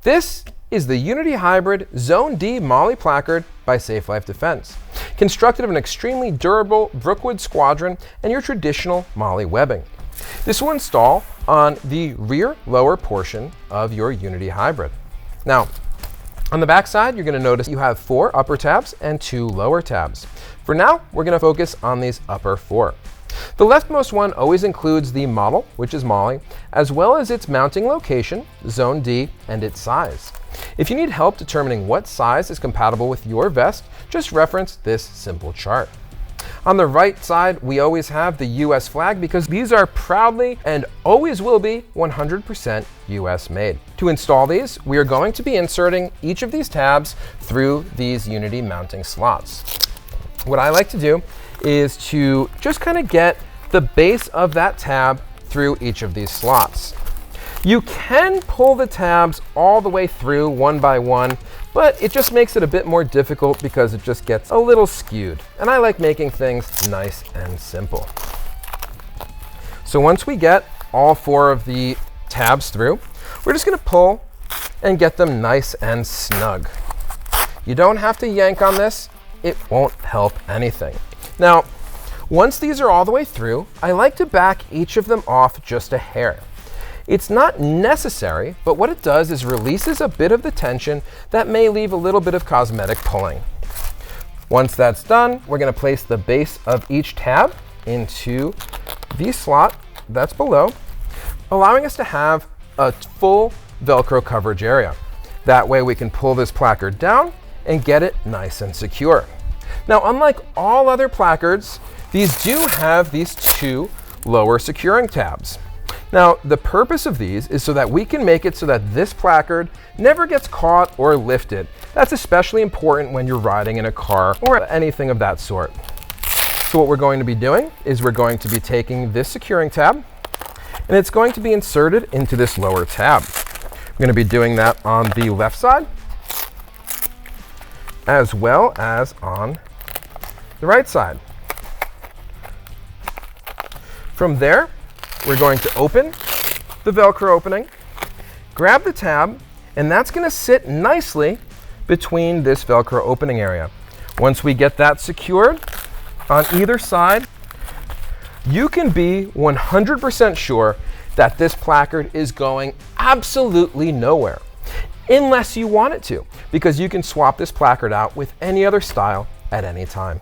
This is the Unity Hybrid Zone D MOLLE placard by Safe Life Defense, constructed of an extremely durable Brookwood Squadron and your traditional MOLLE webbing. This will install on the rear lower portion of your Unity Hybrid. Now, on the back side, you're going to notice you have 4 upper tabs and 2 lower tabs. For now, we're going to focus on these upper 4. The leftmost one always includes the model, which is MOLLE, as well as its mounting location, Zone D, and its size. If you need help determining what size is compatible with your vest, just reference this simple chart. On the right side, we always have the US flag because these are proudly and always will be 100% US made. To install these, we are going to be inserting each of these tabs through these Unity mounting slots. What I like to do is to just kind of get the base of that tab through each of these slots. You can pull the tabs all the way through one by one, but it just makes it a bit more difficult because it just gets a little skewed. And I like making things nice and simple. So once we get all 4 of the tabs through, we're just going to pull and get them nice and snug. You don't have to yank on this. It won't help anything. Now, once these are all the way through, I like to back each of them off just a hair. It's not necessary, but what it does is releases a bit of the tension that may leave a little bit of cosmetic pulling. Once that's done, we're going to place the base of each tab into the slot that's below, allowing us to have a full Velcro coverage area. That way we can pull this placard down and get it nice and secure. Now, unlike all other placards, these do have these 2 lower securing tabs. Now, the purpose of these is so that we can make it so that this placard never gets caught or lifted. That's especially important when you're riding in a car or anything of that sort. So what we're going to be doing is we're going to be taking this securing tab, and it's going to be inserted into this lower tab. I'm going to be doing that on the left side, as well as on the right side. From there, we're going to open the Velcro opening, grab the tab, and that's going to sit nicely between this Velcro opening area. Once we get that secured on either side, you can be 100% sure that this placard is going absolutely nowhere, unless you want it to, because you can swap this placard out with any other style at any time.